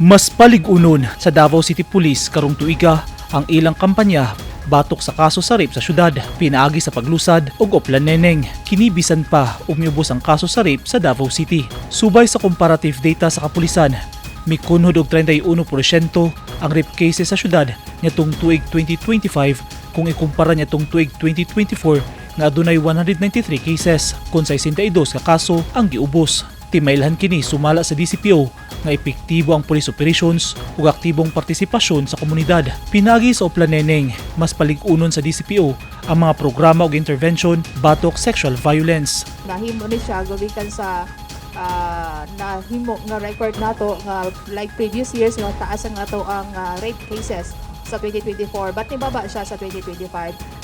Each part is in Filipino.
Mas paligunon sa Davao City Police karong tuiga ang ilang kampanya batok sa kaso sa rape sa syudad, pinaagi sa paglusad ug oplan neneng. Kinibisan pa umiubos ang kaso sa rape sa Davao City. Subay sa comparative data sa kapulisan, mikunhod og 31% ang rape cases sa syudad niadtong tuig 2025 kung ikumpara niadtong tuig 2024 nga adunay 193 cases kun 62 ka kaso ang giubos. Timailhan kini sumala sa DCPO nga epektibo ang police operations ug aktibong partisipasyon sa komunidad. Pinagi sa oplan neneng, mas paligunon sa DCPO ang mga programa ug intervention batok sexual violence. Nahimo ni siya gikan sa nahimo nga record nato nga like previous years nga taas ang ato ang rape cases sa 2024 but nibaba siya sa 2025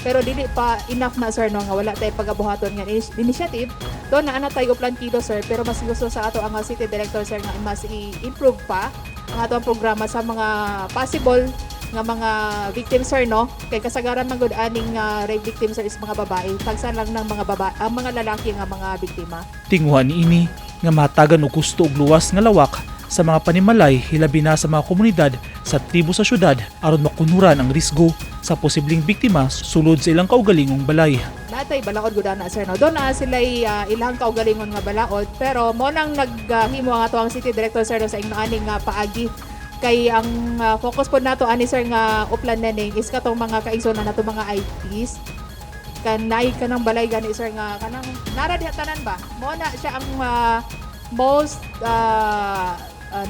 pero dili pa enough na sir no nga wala tay pagabuhaton nga initiative do na ana tayo plantido sir pero mas gusto sa ato ang city director sir nga mas i-improve pa ang ato ang programa sa mga possible nga mga victims sir no kay kasagaran man gud aning rape victims sir is mga babae tagsa lang ng mga babae ang mga lalaki nga mga biktima. Tinguhan niini nga matagan og gusto og luwas nga lawak sa mga panimalay hilabi na sa mga komunidad sa tribo sa syudad aron makunhuran ang risgo sa posibleng biktima sulod sa ilang kaugalingong balay. Natay balaod gud na sir no. Do na sila ilang kaugalingon nga balaod pero mo nang naghimo ang ato ang city director sir no, sa ingnoaning nga paagi kay ang focus po nato ani sir nga uplan neneng is katong mga kaigsoon na nato mga IPs kanay kanang balay gani sir nga kanang nara diha tanan ba mo na siya ang most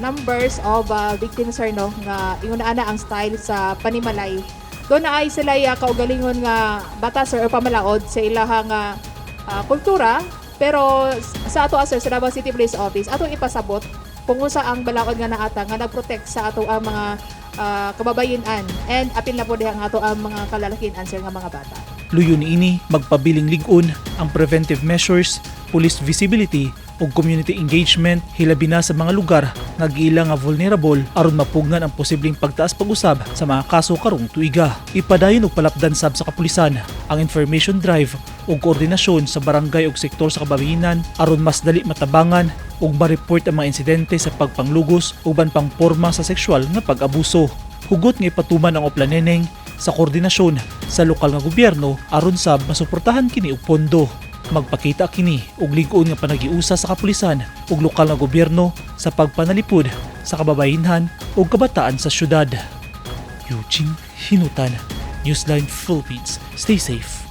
numbers of victims sir no nga ingon ana ang style sa panimalay do na ay sila kaugalingon nga batas sir o pamalaod sa ilahang kultura pero sa ato sir sa Davao City Police Office atong ipasabot kung unsa ang balaod nga naata nga nagprotect sa ato ang mga kababayen-an and apil na po diha ang ato ang mga kalalakian sir nga mga bata. Luyo niini magpabiling lig-on ang preventive measures, police visibility ug community engagement hilabi na sa mga lugar nga giila nga vulnerable aron mapugnan ang posibleng pagtaas pag-usab sa mga kaso karong tuiga. Ipadayon og palapdan sab sa kapulisan ang information drive ug koordinasyon sa barangay ug sektor sa kababayenan aron mas dali matabangan ug ma-report ang mga insidente sa pagpanglugos ug ban pangporma sa sexual nga pag-abuso. Hugot nga ipatuman ang oplan neneng sa koordinasyon sa lokal nga gobyerno aron sab masuportahan kini og pondo. Magpakita kini og lig-on nga panagiusa sa kapulisan ug lokal nga gobyerno sa pagpanalipod sa kababayenhan ug kabataan sa syudad. Eugene Hinutan, Newsline Philippines. Stay safe.